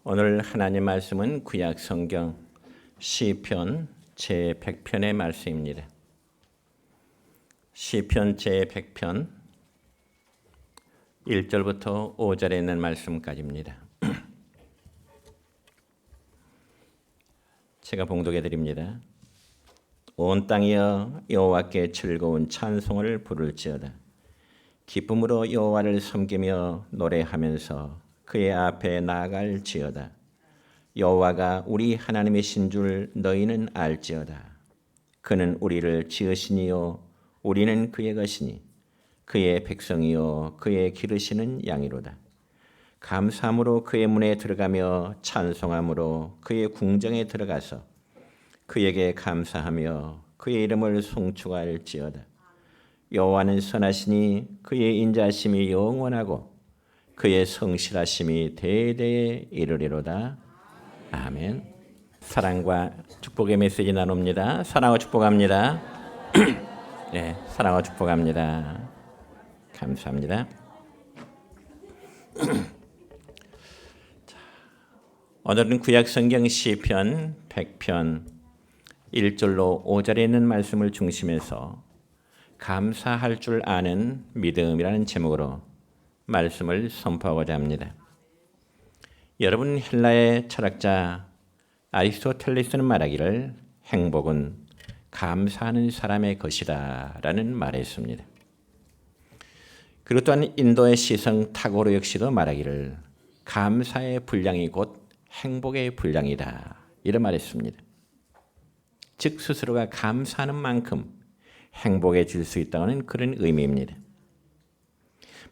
오늘 하나님 말씀은 구약 성경 시편 제100편의 말씀입니다. 시편 제100편 1절부터 5절에 있는 말씀까지입니다. 제가 봉독해 드립니다. 온 땅이여 여호와께 즐거운 찬송을 부를지어다. 기쁨으로 여호와를 섬기며 노래하면서 그의 앞에 나아갈지어다. 여호와가 우리 하나님이신 줄 너희는 알지어다. 그는 우리를 지으시니요 우리는 그의 것이니 그의 백성이요 그의 기르시는 양이로다. 감사함으로 그의 문에 들어가며 찬송함으로 그의 궁정에 들어가서 그에게 감사하며 그의 이름을 송축할지어다. 여호와는 선하시니 그의 인자하심이 영원하고 그의 성실하심이 대대에 이르리로다. 아멘. 사랑과 축복의 메시지 나눕니다. 사랑과 축복합니다. 네, 사랑과 축복합니다. 감사합니다. 오늘은 구약성경 시편 100편 1절로 5절에 있는 말씀을 중심해서 감사할 줄 아는 믿음이라는 제목으로 말씀을 선포하고자 합니다. 여러분, 헬라의 철학자 아리스토텔레스는 말하기를 행복은 감사하는 사람의 것이다 라는 말을 했습니다. 그리고 또한 인도의 시성 타고르 역시도 말하기를 감사의 분량이 곧 행복의 분량이다 이런 말했습니다. 즉 스스로가 감사하는 만큼 행복해질 수 있다는 그런 의미입니다.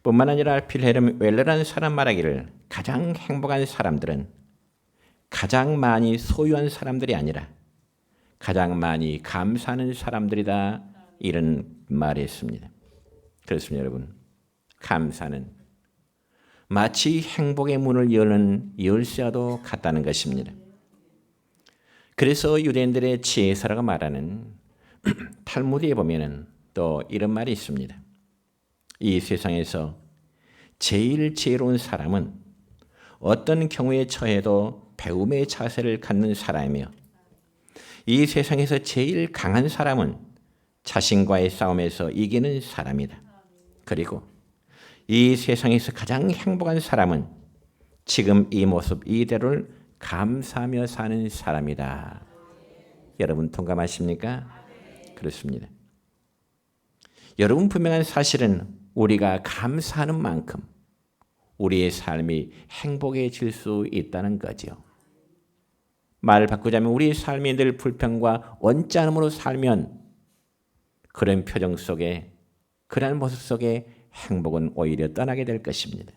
뿐만 아니라 필헬름 웰러라는 사람 말하기를 가장 행복한 사람들은 가장 많이 소유한 사람들이 아니라 가장 많이 감사하는 사람들이다 이런 말을 했습니다. 그렇습니다. 여러분, 감사는 마치 행복의 문을 여는 열쇠와도 같다는 것입니다. 그래서 유대인들의 지혜사라고 말하는 탈무드에 보면은 또 이런 말이 있습니다. 이 세상에서 제일 지혜로운 사람은 어떤 경우에 처해도 배움의 자세를 갖는 사람이며 이 세상에서 제일 강한 사람은 자신과의 싸움에서 이기는 사람이다. 그리고 이 세상에서 가장 행복한 사람은 지금 이 모습 이대로를 감사하며 사는 사람이다. 여러분 동감하십니까? 그렇습니다. 여러분 분명한 사실은 우리가 감사하는 만큼 우리의 삶이 행복해질 수 있다는 거죠. 말을 바꾸자면 우리의 삶이 늘 불평과 언짢음으로 살면 그런 표정 속에 그런 모습 속에 행복은 오히려 떠나게 될 것입니다.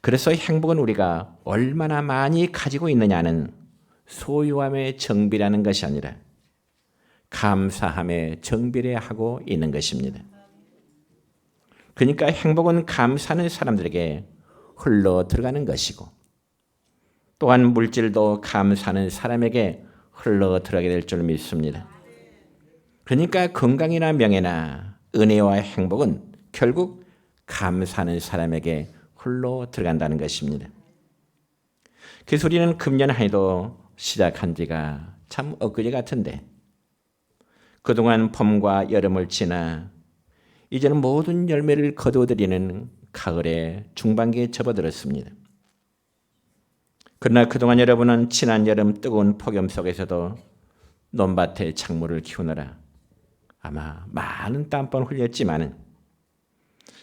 그래서 행복은 우리가 얼마나 많이 가지고 있느냐는 소유함의 정비라는 것이 아니라 감사함의 정비를 하고 있는 것입니다. 그러니까 행복은 감사하는 사람들에게 흘러 들어가는 것이고 또한 물질도 감사하는 사람에게 흘러 들어가게 될 줄 믿습니다. 그러니까 건강이나 명예나 은혜와 행복은 결국 감사하는 사람에게 흘러 들어간다는 것입니다. 그래서 우리는 금년 한 해도 시작한 지가 참 엊그제 같은데 그동안 봄과 여름을 지나 이제는 모든 열매를 거두어들이는 가을의 중반기에 접어들었습니다. 그러나 그동안 여러분은 지난 여름 뜨거운 폭염 속에서도 논밭에 작물을 키우느라 아마 많은 땀방울 흘렸지만은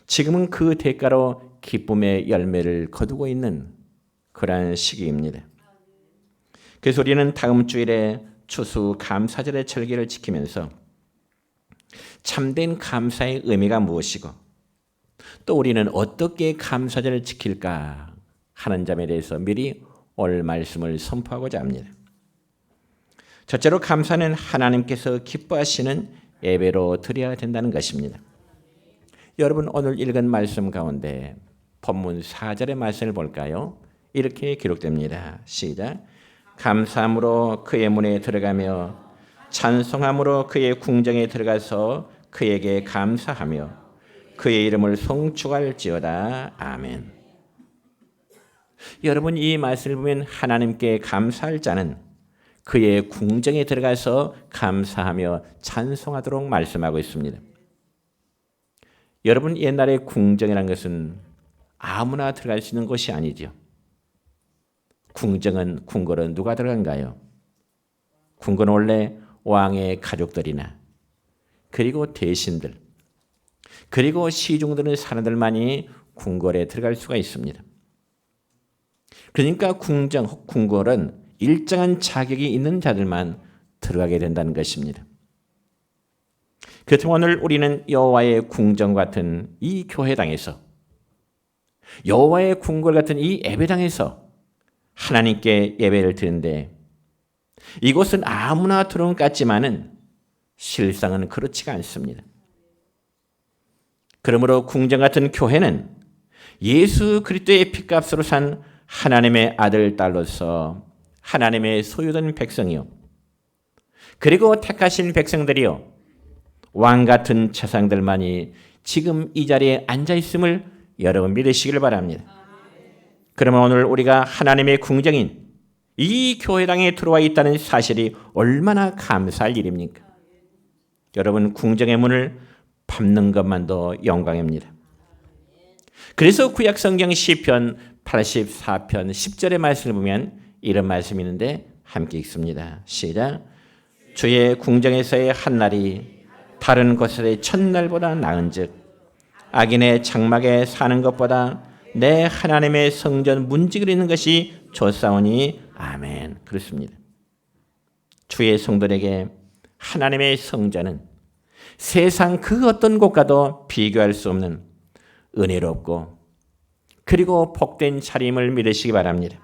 지금은 그 대가로 기쁨의 열매를 거두고 있는 그러한 시기입니다. 그래서 우리는 다음 주일에 추수 감사절의 절기를 지키면서 참된 감사의 의미가 무엇이고 또 우리는 어떻게 감사절을 지킬까 하는 점에 대해서 미리 오늘 말씀을 선포하고자 합니다. 첫째로 감사는 하나님께서 기뻐하시는 예배로 드려야 된다는 것입니다. 여러분 오늘 읽은 말씀 가운데 본문 4절의 말씀을 볼까요? 이렇게 기록됩니다. 시작. 감사함으로 그의 문에 들어가며 찬송함으로 그의 궁정에 들어가서 그에게 감사하며 그의 이름을 송축할지어다. 아멘. 여러분, 이 말씀을 보면 하나님께 감사할 자는 그의 궁정에 들어가서 감사하며 찬송하도록 말씀하고 있습니다. 여러분, 옛날에 궁정이라는 것은 아무나 들어갈 수 있는 곳이 아니죠. 궁궐은 누가 들어간가요? 궁궐은 원래 왕의 가족들이나 그리고 대신들 그리고 시중들은 사람들만이 궁궐에 들어갈 수가 있습니다. 그러니까 궁궐은 일정한 자격이 있는 자들만 들어가게 된다는 것입니다. 그렇다면 오늘 우리는 여호와의 궁정 같은 이 교회당에서, 여호와의 궁궐 같은 이 예배당에서 하나님께 예배를 드리는데, 이곳은 아무나 들어온 것 같지만은 실상은 그렇지가 않습니다. 그러므로 궁정 같은 교회는 예수 그리스도의 피값으로 산 하나님의 아들 딸로서 하나님의 소유된 백성이요, 그리고 택하신 백성들이요, 왕 같은 재상들만이 지금 이 자리에 앉아 있음을 여러분 믿으시길 바랍니다. 그러면 오늘 우리가 하나님의 궁정인 이 교회당에 들어와 있다는 사실이 얼마나 감사할 일입니까? 여러분, 궁정의 문을 밟는 것만도 영광입니다. 그래서 구약 성경 시편 84편 10절의 말씀을 보면 이런 말씀이 있는데 함께 읽습니다. 시작. 주의 궁정에서의 한날이 다른 곳에서의 첫날보다 나은즉 악인의 장막에 사는 것보다 내 하나님의 성전 문지기를 있는 것이 좋사오니 아멘. 그렇습니다. 주의 성도에게 하나님의 성전은 세상 그 어떤 곳과도 비교할 수 없는 은혜롭고 그리고 복된 자리임을 믿으시기 바랍니다.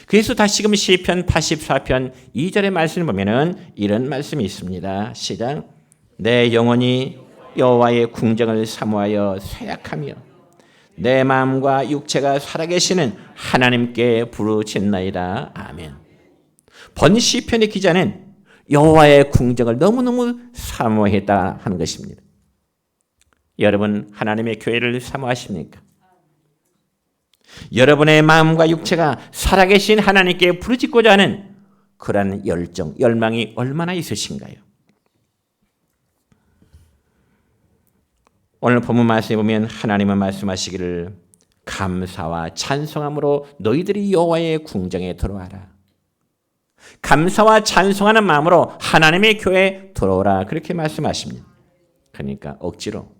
그래서 다시금 시편 84편 2절의 말씀을 보면은 이런 말씀이 있습니다. 시작. 내 영혼이 여호와의 궁정을 사모하여 쇠약하며 내 마음과 육체가 살아계시는 하나님께 부르짖나이다. 아멘. 본 시편의 기자는 여호와의 궁정을 너무너무 사모했다 하는 것입니다. 여러분, 하나님의 교회를 사모하십니까? 여러분의 마음과 육체가 살아계신 하나님께 부르짖고자 하는 그러한 열정, 열망이 얼마나 있으신가요? 오늘 본문 말씀에 보면 하나님은 말씀하시기를 감사와 찬송함으로 너희들이 여호와의 궁정에 들어와라. 감사와 찬송하는 마음으로 하나님의 교회에 들어오라. 그렇게 말씀하십니다. 그러니까 억지로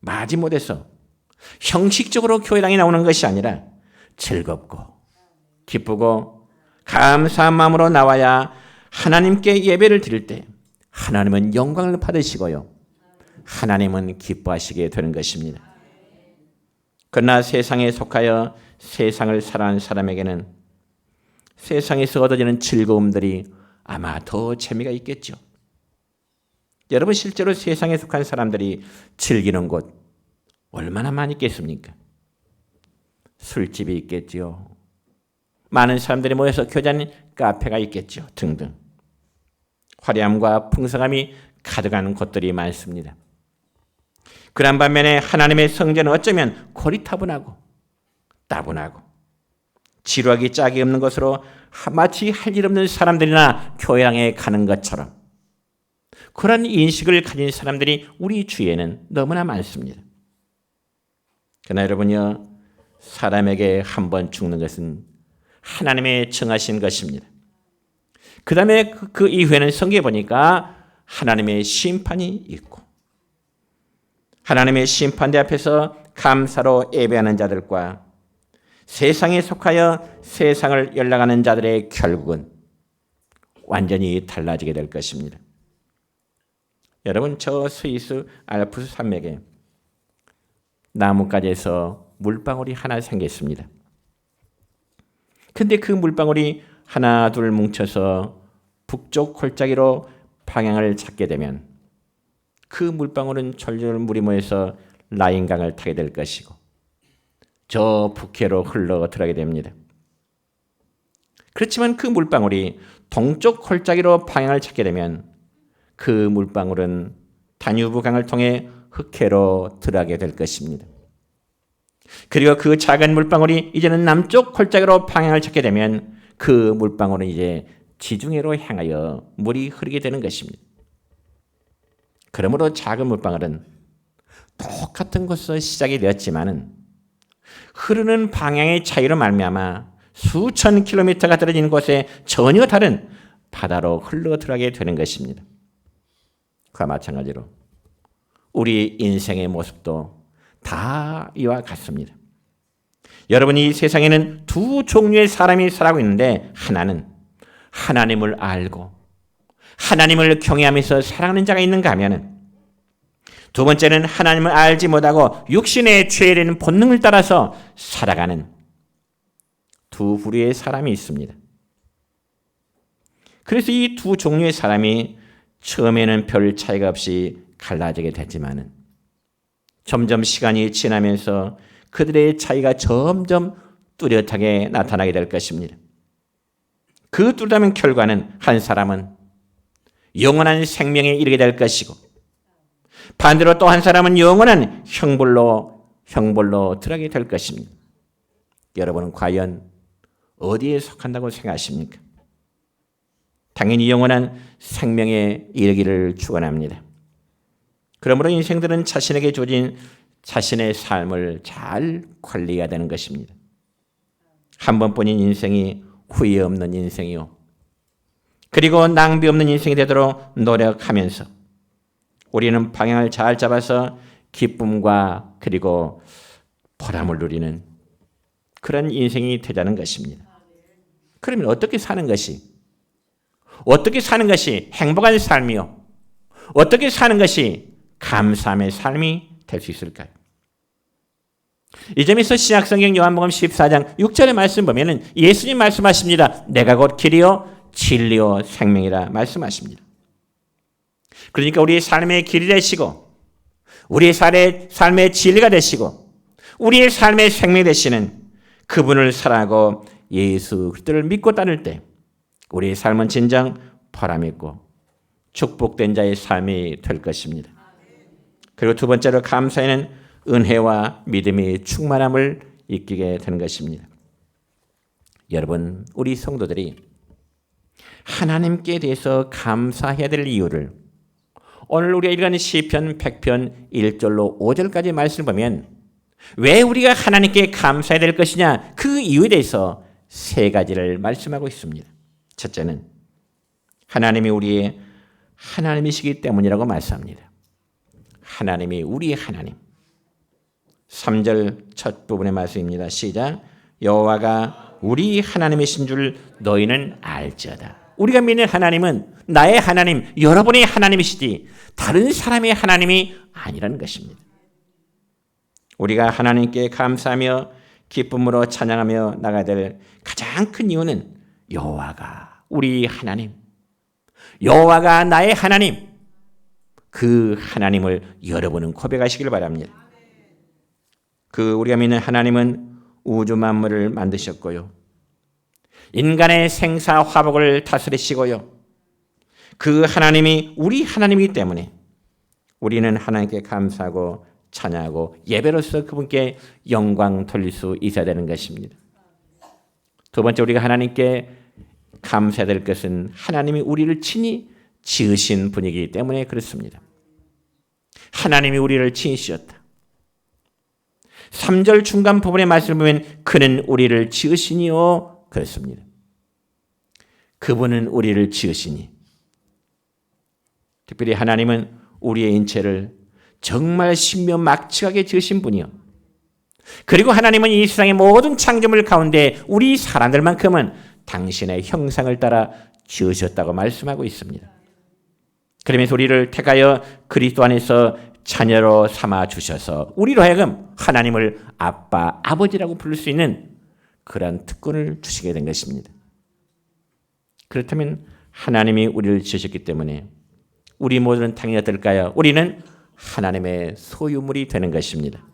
마지못해서 형식적으로 교회당에 나오는 것이 아니라 즐겁고 기쁘고 감사한 마음으로 나와야 하나님께 예배를 드릴 때 하나님은 영광을 받으시고요, 하나님은 기뻐하시게 되는 것입니다. 그러나 세상에 속하여 세상을 살아가는 사람에게는 세상에서 얻어지는 즐거움들이 아마 더 재미가 있겠죠. 여러분, 실제로 세상에 속한 사람들이 즐기는 곳 얼마나 많이 있겠습니까? 술집이 있겠죠. 많은 사람들이 모여서 교제하는 카페가 있겠죠. 등등. 화려함과 풍성함이 가득한 곳들이 많습니다. 그런 반면에 하나님의 성전은 어쩌면 고리타분하고 따분하고 지루하기 짝이 없는 것으로 마치 할 일 없는 사람들이나 교회당에 가는 것처럼 그런 인식을 가진 사람들이 우리 주위에는 너무나 많습니다. 그러나 여러분요, 사람에게 한 번 죽는 것은 하나님의 정하신 것입니다. 그 다음에 그 이후에는 성경에 보니까 하나님의 심판이 있고 하나님의 심판대 앞에서 감사로 예배하는 자들과 세상에 속하여 세상을 열락하는 자들의 결국은 완전히 달라지게 될 것입니다. 여러분, 저 스위스 알프스 산맥에 나뭇가지에서 물방울이 하나 생겼습니다. 근데 그 물방울이 하나 둘 뭉쳐서 북쪽 골짜기로 방향을 찾게 되면 그 물방울은 졸졸 물이 모여서 라인강을 타게 될 것이고 저 북해로 흘러 들어가게 됩니다. 그렇지만 그 물방울이 동쪽 골짜기로 방향을 찾게 되면 그 물방울은 다뉴브 강을 통해 흑해로 들어가게 될 것입니다. 그리고 그 작은 물방울이 이제는 남쪽 골짜기로 방향을 찾게 되면 그 물방울은 이제 지중해로 향하여 물이 흐르게 되는 것입니다. 그러므로 작은 물방울은 똑같은 곳에서 시작이 되었지만은 흐르는 방향의 차이로 말미암아 수천 킬로미터가 떨어진 곳에 전혀 다른 바다로 흘러 들어가게 되는 것입니다. 그와 마찬가지로 우리 인생의 모습도 다 이와 같습니다. 여러분, 이 세상에는 두 종류의 사람이 살아가고 있는데, 하나는 하나님을 알고 하나님을 경외하면서 살아가는 자가 있는가 하면은, 두 번째는 하나님을 알지 못하고 육신의 죄된 본능을 따라서 살아가는 두 부류의 사람이 있습니다. 그래서 이 두 종류의 사람이 처음에는 별 차이가 없이 갈라지게 됐지만은 점점 시간이 지나면서 그들의 차이가 점점 뚜렷하게 나타나게 될 것입니다. 그 뚜렷한 결과는 한 사람은 영원한 생명에 이르게 될 것이고, 반대로 또 한 사람은 영원한 형벌로 들어가게 될 것입니다. 여러분은 과연 어디에 속한다고 생각하십니까? 당연히 영원한 생명에 이르기를 축원합니다. 그러므로 인생들은 자신에게 주어진 자신의 삶을 잘 관리해야 되는 것입니다. 한 번뿐인 인생이 후회 없는 인생이요, 그리고 낭비 없는 인생이 되도록 노력하면서 우리는 방향을 잘 잡아서 기쁨과 그리고 보람을 누리는 그런 인생이 되자는 것입니다. 그러면 어떻게 사는 것이 행복한 삶이요, 어떻게 사는 것이 감사함의 삶이 될 수 있을까요? 이 점에서 신약성경 요한복음 14장 6절의 말씀 보면은 예수님 말씀하십니다. 내가 곧 길이요 진리요 생명이라 말씀하십니다. 그러니까 우리의 삶의 길이 되시고, 우리의 삶의 진리가 되시고, 우리의 삶의 생명이 되시는 그분을 사랑하고 예수 그리스도를 믿고 따를 때 우리의 삶은 진정 보람 있고 축복된 자의 삶이 될 것입니다. 그리고 두 번째로 감사에는 은혜와 믿음이 충만함을 이기게 되는 것입니다. 여러분, 우리 성도들이 하나님께 대해서 감사해야 될 이유를 오늘 우리가 읽은 시편 100편 1절로 5절까지 말씀을 보면 왜 우리가 하나님께 감사해야 될 것이냐, 그 이유에 대해서 세 가지를 말씀하고 있습니다. 첫째는 하나님이 우리의 하나님이시기 때문이라고 말씀합니다. 하나님이 우리의 하나님. 3절 첫 부분의 말씀입니다. 시작. 여호와가 우리 하나님이신 줄 너희는 알지어다. 우리가 믿는 하나님은 나의 하나님, 여러분의 하나님이시지 다른 사람의 하나님이 아니라는 것입니다. 우리가 하나님께 감사하며 기쁨으로 찬양하며 나가야 될 가장 큰 이유는 여호와가 우리 하나님, 여호와가 나의 하나님, 그 하나님을 여러분은 고백하시길 바랍니다. 우리가 믿는 하나님은 우주 만물을 만드셨고요, 인간의 생사 화복을 다스리시고요, 그 하나님이 우리 하나님이기 때문에 우리는 하나님께 감사하고 찬양하고 예배로서 그분께 영광 돌릴 수 있어야 되는 것입니다. 두 번째, 우리가 하나님께 감사해야 될 것은 하나님이 우리를 친히 지으신 분이기 때문에 그렇습니다. 하나님이 우리를 친히 지었다. 3절 중간 부분의 말씀을 보면 그는 우리를 지으시니요 그렇습니다. 그분은 우리를 지으시니, 특별히 하나님은 우리의 인체를 정말 신묘막측하게 지으신 분이요, 그리고 하나님은 이 세상의 모든 창조물 가운데 우리 사람들만큼은 당신의 형상을 따라 지으셨다고 말씀하고 있습니다. 그러면서 우리를 택하여 그리스도 안에서 자녀로 삼아 주셔서 우리로 하여금 하나님을 아빠, 아버지라고 부를 수 있는 그런 특권을 주시게 된 것입니다. 그렇다면 하나님이 우리를 지으셨기 때문에 우리 모두는 당연히 어떨까요? 우리는 하나님의 소유물이 되는 것입니다.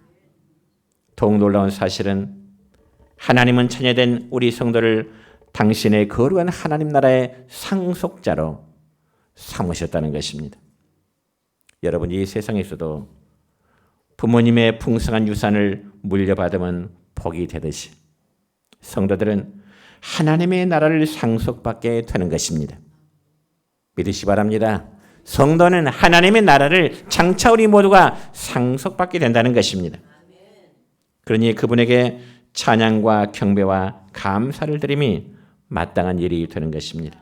더욱 놀라운 사실은 하나님은 자녀된 우리 성도를 당신의 거룩한 하나님 나라의 상속자로 삼으셨다는 것입니다. 여러분, 이 세상에서도 부모님의 풍성한 유산을 물려받으면 복이 되듯이 성도들은 하나님의 나라를 상속받게 되는 것입니다. 믿으시 바랍니다. 성도는 하나님의 나라를 장차 우리 모두가 상속받게 된다는 것입니다. 그러니 그분에게 찬양과 경배와 감사를 드림이 마땅한 일이 되는 것입니다.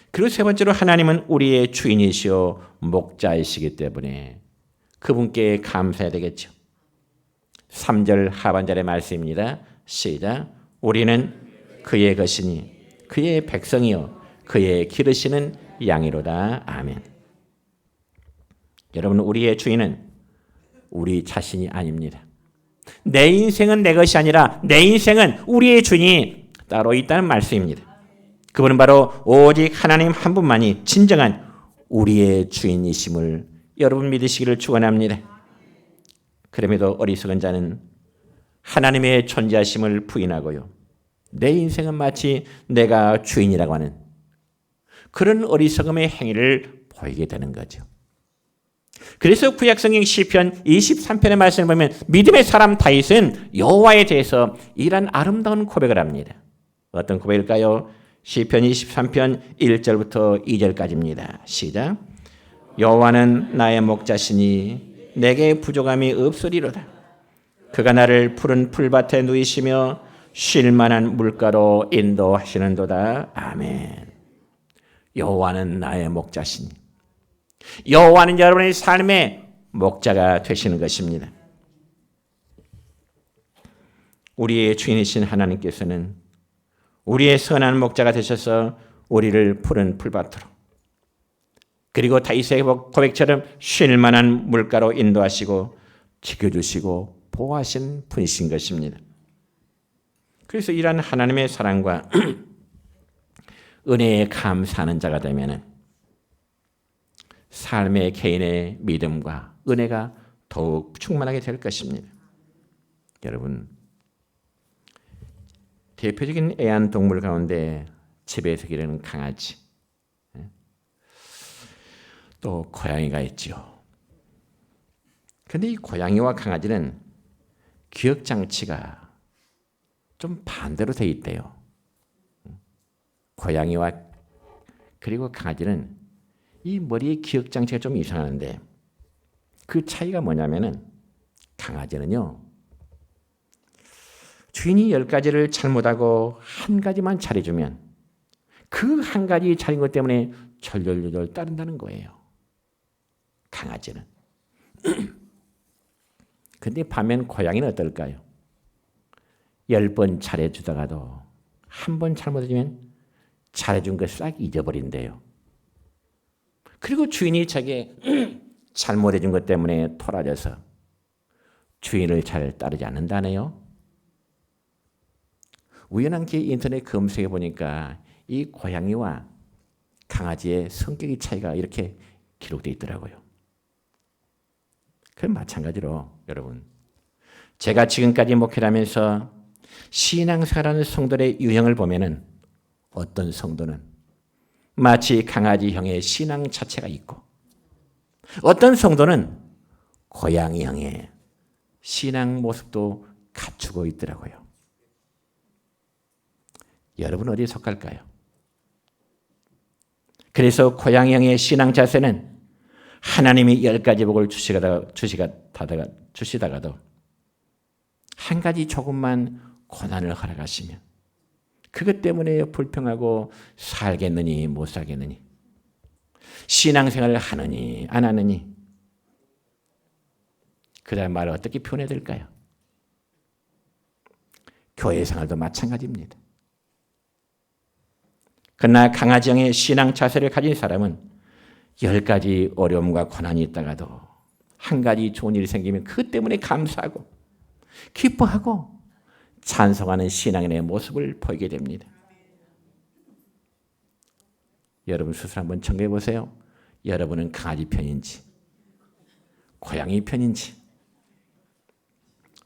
그리고 세 번째로 하나님은 우리의 주인이시오 목자이시기 때문에 그분께 감사해야 되겠죠. 3절 하반절의 말씀입니다. 시작. 우리는 그의 것이니 그의 백성이요 그의 기르시는 양이로다. 아멘. 여러분, 우리의 주인은 우리 자신이 아닙니다. 내 인생은 내 것이 아니라 내 인생은 우리의 주인이 따로 있다는 말씀입니다. 그분은 바로 오직 하나님 한 분만이 진정한 우리의 주인이심을 여러분 믿으시기를 축원합니다. 그럼에도 어리석은 자는 하나님의 존재하심을 부인하고요. 내 인생은 마치 내가 주인이라고 하는 그런 어리석음의 행위를 보이게 되는 거죠. 그래서 구약성경 시편 23편의 말씀을 보면 믿음의 사람 다윗은 여호와에 대해서 이런 아름다운 고백을 합니다. 어떤 고백일까요? 시편 23편 1절부터 2절까지입니다. 시작. 여호와는 나의 목자시니 내게 부족함이 없으리로다. 그가 나를 푸른 풀밭에 누이시며 쉴 만한 물가로 인도하시는도다. 아멘. 여호와는 나의 목자시니 여호와는 여러분의 삶의 목자가 되시는 것입니다. 우리의 주인이신 하나님께서는 우리의 선한 목자가 되셔서 우리를 푸른 풀밭으로 그리고 다윗의 고백처럼 쉴 만한 물가로 인도하시고 지켜주시고 보호하신 분이신 것입니다. 그래서 이러한 하나님의 사랑과 은혜에 감사하는 자가 되면 삶의 개인의 믿음과 은혜가 더욱 충만하게 될 것입니다. 여러분, 대표적인 애완동물 가운데 집에서 기르는 강아지, 또 고양이가 있죠. 그런데 이 고양이와 강아지는 기억장치가 좀 반대로 돼 있대요. 고양이와 그리고 강아지는 이 머리의 기억장치가 좀 이상한데 그 차이가 뭐냐면은 강아지는요. 주인이 10가지를 잘못하고 한 가지만 잘해주면 그 한 가지 잘린 것 때문에 절절절절 따른다는 거예요. 강아지는. 근데 반면 고양이는 어떨까요? 10번 잘해주다가도 한 번 잘못해주면 잘해준 걸 싹 잊어버린대요. 그리고 주인이 자기 잘못해준 것 때문에 토라져서 주인을 잘 따르지 않는다네요. 우연하게 인터넷 검색해 보니까 이 고양이와 강아지의 성격의 차이가 이렇게 기록되어 있더라고요. 그럼 마찬가지로 여러분, 제가 지금까지 목회를 하면서 신앙생활하는 성도들의 유형을 보면은 어떤 성도는 마치 강아지형의 신앙 자체가 있고 어떤 성도는 고양이형의 신앙 모습도 갖추고 있더라고요. 여러분 어디에 속할까요? 그래서 고양이형의 신앙 자세는 하나님이 10가지 복을 주시다가도 한 가지 조금만 고난을 허락하시면 그것 때문에 불평하고 살겠느니 못 살겠느니 신앙생활을 하느니 안 하느니 그다음 말을 어떻게 표현해야 될까요? 교회 생활도 마찬가지입니다. 그러나 강아지형의 신앙 자세를 가진 사람은 10가지 어려움과 고난이 있다가도 한 가지 좋은 일이 생기면 그것 때문에 감사하고 기뻐하고 찬송하는 신앙인의 모습을 보이게 됩니다. 여러분 스스로 한번 점검해 보세요. 여러분은 강아지 편인지 고양이 편인지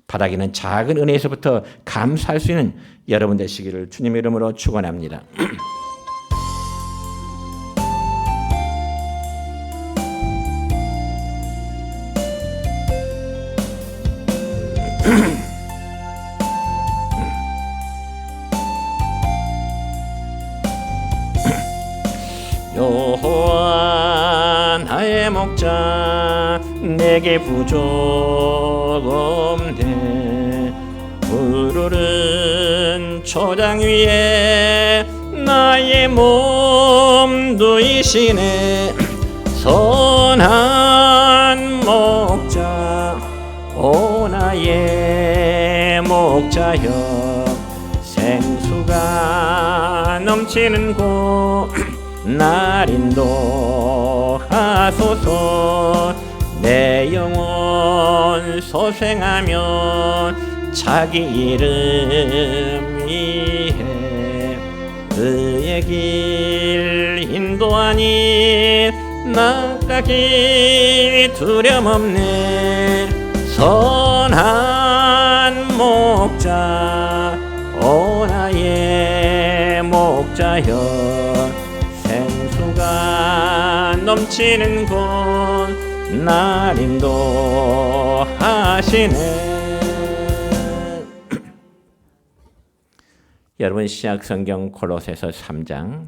바라기는 작은 은혜에서부터 감사할 수 있는 여러분 되시기를 주님의 이름으로 축원합니다. 여호와 나의 목자 내게 부족 없네. 푸르른 초장 위에 나의 몸 두이시네. 선한 목자 오 나의 목자여 생수가 넘치는 곳 날 인도하소서. 내 영혼 소생하며 자기 이름 위해 그의 길 인도하니 나까지 두려움 없네. 선한 목자 오 나의 목자여 생수가 넘치는 곳 날 인도하시네. 여러분 신약성경 골로새서 3장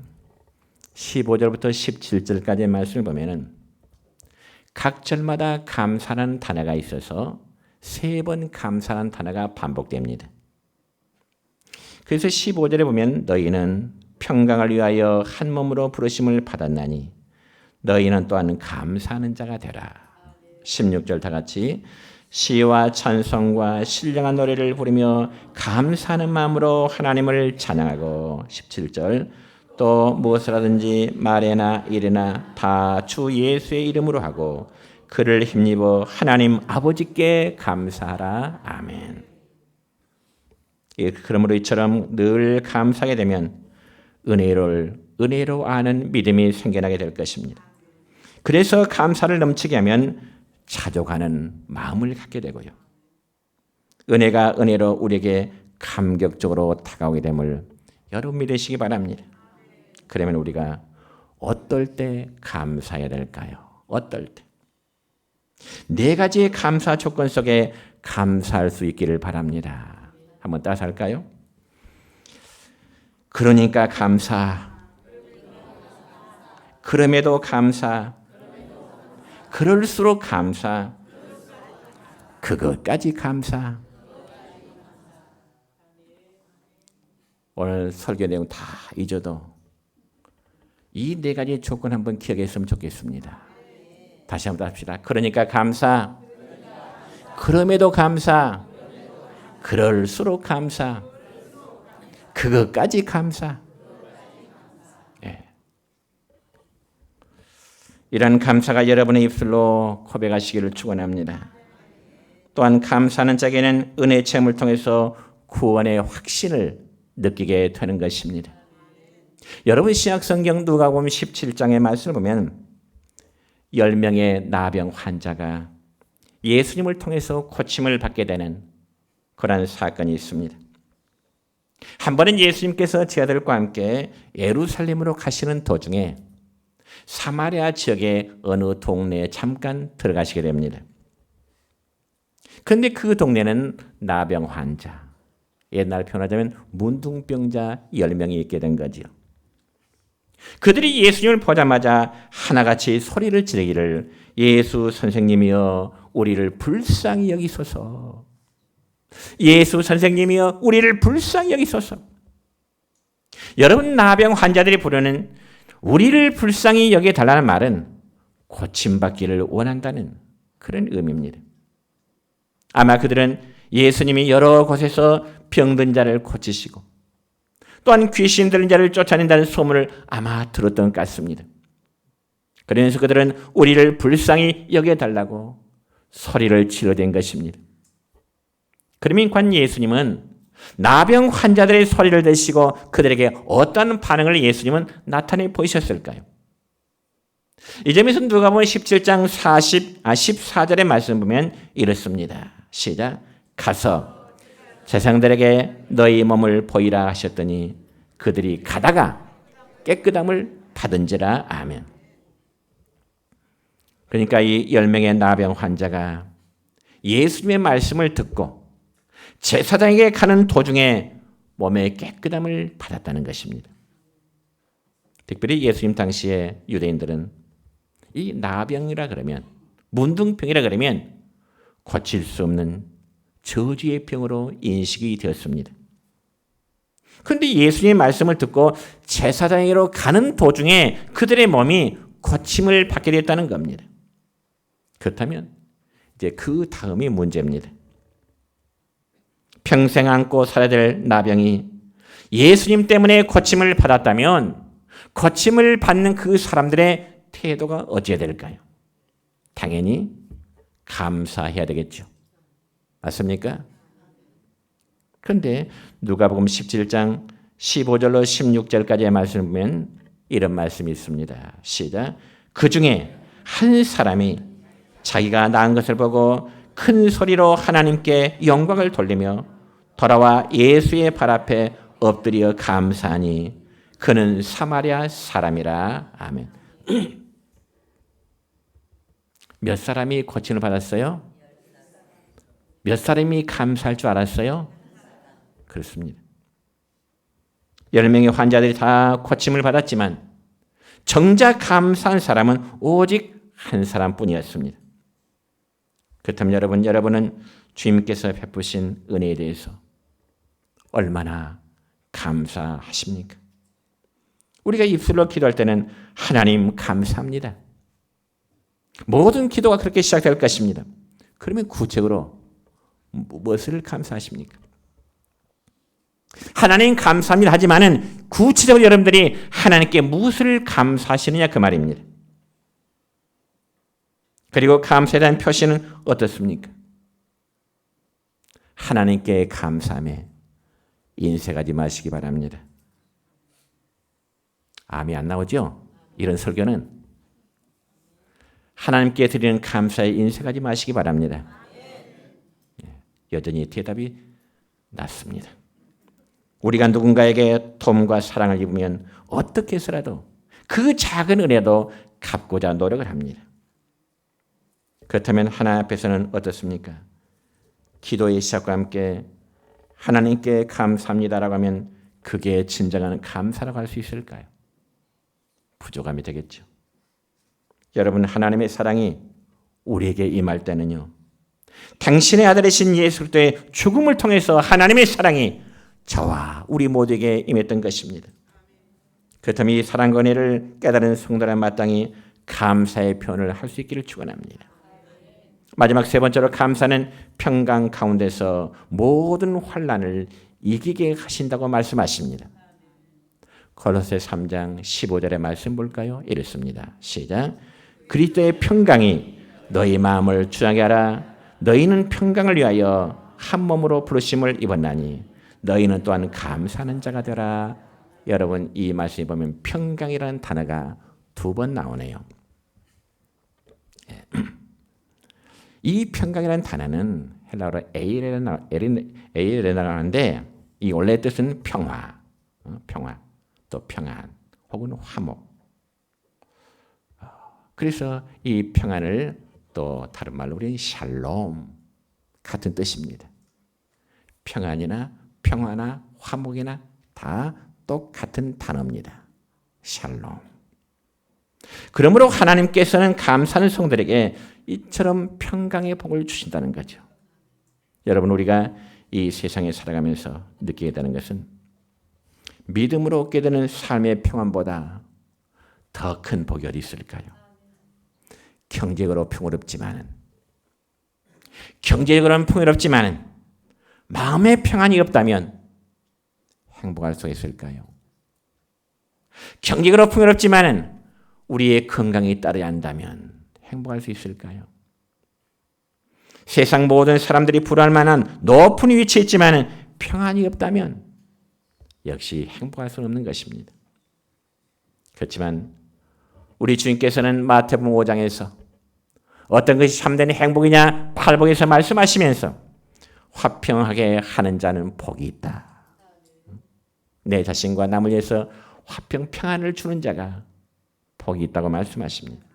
15절부터 17절까지의 말씀을 보면은 각 절마다 감사라는 단어가 있어서 3번 감사라는 단어가 반복됩니다. 그래서 15절에 보면 너희는 평강을 위하여 한 몸으로 부르심을 받았나니 너희는 또한 감사하는 자가 되라. 16절 다 같이 시와 찬송과 신령한 노래를 부르며 감사하는 마음으로 하나님을 찬양하고 17절 또 무엇을 말이나 일이나 다 주 예수의 이름으로 하고 그를 힘입어 하나님 아버지께 감사하라. 아멘. 그러므로 이처럼 늘 감사하게 되면 은혜로 아는 믿음이 생겨나게 될 것입니다. 그래서 감사를 넘치게 하면 자족하는 마음을 갖게 되고요. 은혜가 은혜로 우리에게 감격적으로 다가오게 됨을 여러분 믿으시기 바랍니다. 그러면 우리가 어떨 때 감사해야 될까요? 어떨 때? 4가지의 감사 조건 속에 감사할 수 있기를 바랍니다. 한번 따라서 할까요? 그러니까 감사, 그럼에도 감사, 그럴수록 감사, 그것까지 감사. 오늘 설교 내용 다 잊어도 이 4가지 조건 한번 기억했으면 좋겠습니다. 다시 한번 합시다. 그러니까 감사, 그럼에도 감사, 그럴수록 감사, 그것까지 감사. 이런 감사가 여러분의 입술로 고백하시기를 축원합니다. 또한 감사하는 자에게는 은혜 체험을 통해서 구원의 확신을 느끼게 되는 것입니다. 여러분 신약성경 누가복음 17장의 말씀을 보면 10명의 나병 환자가 예수님을 통해서 고침을 받게 되는 그런 사건이 있습니다. 한 번은 예수님께서 제자들과 함께 예루살렘으로 가시는 도중에 사마리아 지역의 어느 동네에 잠깐 들어가시게 됩니다. 그런데 그 동네는 나병 환자, 옛날 표현하자면 문둥병자 10명이 있게 된 거죠. 그들이 예수님을 보자마자 하나같이 소리를 지르기를 예수 선생님이여 우리를 불쌍히 여기소서. 예수 선생님이여 우리를 불쌍히 여기소서. 여러분 나병 환자들이 부르는 우리를 불쌍히 여겨달라는 말은 고침받기를 원한다는 그런 의미입니다. 아마 그들은 예수님이 여러 곳에서 병든 자를 고치시고 또한 귀신 들린 자를 쫓아낸다는 소문을 아마 들었던 것 같습니다. 그래서 그들은 우리를 불쌍히 여겨달라고 소리를 지르던 것입니다. 그러면 예수님은 나병 환자들의 소리를 들으시고 그들에게 어떤 반응을 예수님은 나타내 보이셨을까요? 이 점에서 누가복음 17장 14절의 말씀 보면 이렇습니다. 시작. 가서 제사장들에게 너희 몸을 보이라 하셨더니 그들이 가다가 깨끗함을 받은지라. 아멘. 그러니까 이 10명의 나병 환자가 예수님의 말씀을 듣고 제사장에게 가는 도중에 몸의 깨끗함을 받았다는 것입니다. 특별히 예수님 당시에 유대인들은 이 나병이라 그러면, 문둥병이라 그러면 고칠 수 없는 저주의 병으로 인식이 되었습니다. 그런데 예수님의 말씀을 듣고 제사장에게로 가는 도중에 그들의 몸이 고침을 받게 됐다는 겁니다. 그렇다면 이제 그 다음이 문제입니다. 평생 안고 살아야 될 나병이 예수님 때문에 고침을 받았다면 고침을 받는 그 사람들의 태도가 어찌해야 될까요? 당연히 감사해야 되겠죠. 맞습니까? 그런데 누가복음 17장 15절로 16절까지의 말씀을 보면 이런 말씀이 있습니다. 시작. 그 중에 한 사람이 자기가 낳은 것을 보고 큰 소리로 하나님께 영광을 돌리며 돌아와 예수의 발 앞에 엎드려 감사하니 그는 사마리아 사람이라. 아멘. 몇 사람이 고침을 받았어요? 몇 사람이 감사할 줄 알았어요? 그렇습니다. 10명의 환자들이 다 고침을 받았지만 정작 감사한 사람은 오직 한 사람뿐이었습니다. 그렇다면 여러분은 주님께서 베푸신 은혜에 대해서 얼마나 감사하십니까? 우리가 입술로 기도할 때는 하나님 감사합니다. 모든 기도가 그렇게 시작될 것입니다. 그러면 구체적으로 무엇을 감사하십니까? 하나님 감사합니다 하지만은 구체적으로 여러분들이 하나님께 무엇을 감사하시느냐 그 말입니다. 그리고 감사에 대한 표시는 어떻습니까? 하나님께 감사함에 인색하지 마시기 바랍니다. 암이 안 나오죠? 이런 설교는 하나님께 드리는 감사에 인색하지 마시기 바랍니다. 여전히 대답이 낮습니다. 우리가 누군가에게 도움과 사랑을 입으면 어떻게 해서라도 그 작은 은혜도 갚고자 노력을 합니다. 그렇다면 하나님 앞에서는 어떻습니까? 기도의 시작과 함께 하나님께 감사합니다라고 하면 그게 진정한 감사라고 할 수 있을까요? 부족함이 되겠죠. 여러분, 하나님의 사랑이 우리에게 임할 때는요, 당신의 아들이신 예수 그리스도의 죽음을 통해서 하나님의 사랑이 저와 우리 모두에게 임했던 것입니다. 그렇다면 이 사랑과 은혜를 깨달은 성도란 마땅히 감사의 표현을 할 수 있기를 축원합니다. 마지막 세 번째로 감사는 평강 가운데서 모든 환난을 이기게 하신다고 말씀하십니다. 골로새 3장 15절의 말씀 볼까요? 이렇습니다. 시작. 그리스도의 평강이 너희 마음을 주장하게 하라. 너희는 평강을 위하여 한 몸으로 부르심을 입었나니 너희는 또한 감사하는 자가 되라. 여러분, 이 말씀을 보면 평강이라는 단어가 2번 나오네요. 이 평강이라는 단어는 헬라어로 에이레나라고 하는데 이 원래 뜻은 평화, 또 평안 혹은 화목. 그래서 이 평안을 또 다른 말로 우리는 샬롬 같은 뜻입니다. 평안이나 평화나 화목이나 다 똑같은 단어입니다. 샬롬. 그러므로 하나님께서는 감사하는 성들에게 이처럼 평강의 복을 주신다는 거죠. 여러분, 우리가 이 세상에 살아가면서 느끼게 되는 것은 믿음으로 얻게 되는 삶의 평안보다 더 큰 복이 어디 있을까요? 경제적으로는 풍요롭지만은 마음의 평안이 없다면 행복할 수 있을까요? 경제적으로 풍요롭지만은 우리의 건강이 따르지 않는다면 행복할 수 있을까요? 세상 모든 사람들이 불안할 만한 높은 위치에 있지만 평안이 없다면 역시 행복할 수는 없는 것입니다. 그렇지만 우리 주님께서는 마태복음 5장에서 어떤 것이 참된 행복이냐 팔복에서 말씀하시면서 화평하게 하는 자는 복이 있다. 내 자신과 남을 위해서 화평 평안을 주는 자가 복이 있다고 말씀하십니다.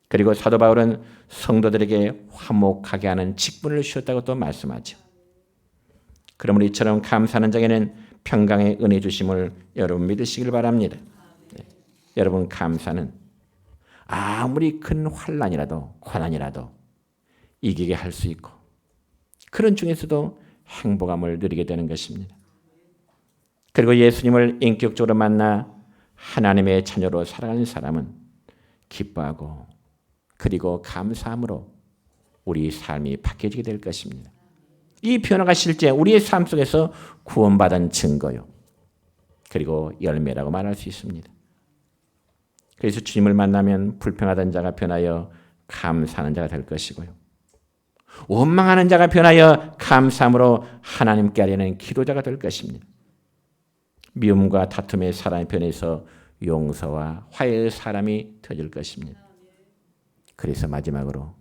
그리고 사도 바울은 성도들에게 화목하게 하는 직분을 주셨다고 또 말씀하죠. 그러므로 이처럼 감사하는 자에게는 평강의 은혜 주심을 여러분 믿으시길 바랍니다. 여러분, 감사는 아무리 큰 환난이라도 고난이라도 이기게 할 수 있고 그런 중에서도 행복함을 누리게 되는 것입니다. 그리고 예수님을 인격적으로 만나 하나님의 자녀로 살아가는 사람은 기뻐하고 그리고 감사함으로 우리 삶이 바뀌어지게 될 것입니다. 이 변화가 실제 우리의 삶 속에서 구원받은 증거요. 그리고 열매라고 말할 수 있습니다. 그래서 주님을 만나면 불평하던 자가 변하여 감사하는 자가 될 것이고요. 원망하는 자가 변하여 감사함으로 하나님께 아뢰는 기도자가 될 것입니다. 미움과 다툼의 사람이 변해서 용서와 화해의 사람이 되어질 것입니다. 그래서 마지막으로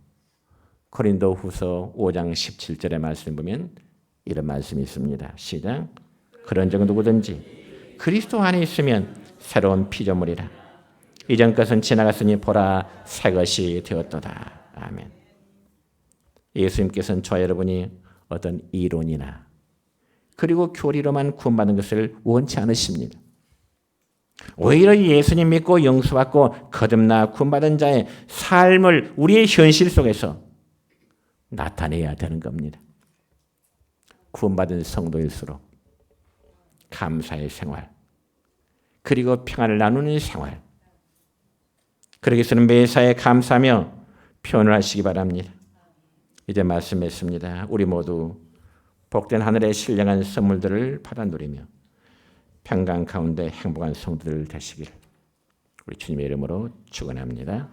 고린도후서 5장 17절의 말씀을 보면 이런 말씀이 있습니다. 시작. 그런 적 누구든지 그리스도 안에 있으면 새로운 피조물이라. 이전 것은 지나갔으니 보라 새 것이 되었도다. 아멘. 예수님께서는 저와 여러분이 어떤 이론이나 그리고 교리로만 구원받는 것을 원치 않으십니다. 오히려 예수님 믿고 용서받고 거듭나 구원받은 자의 삶을 우리의 현실 속에서 나타내야 되는 겁니다. 구원받은 성도일수록 감사의 생활, 그리고 평안을 나누는 생활, 그러기 위해서는 매사에 감사하며 표현을 하시기 바랍니다. 이제 말씀했습니다. 우리 모두 복된 하늘의 신령한 선물들을 받아 누리며 평강 가운데 행복한 성도들 되시길 우리 주님의 이름으로 축원합니다.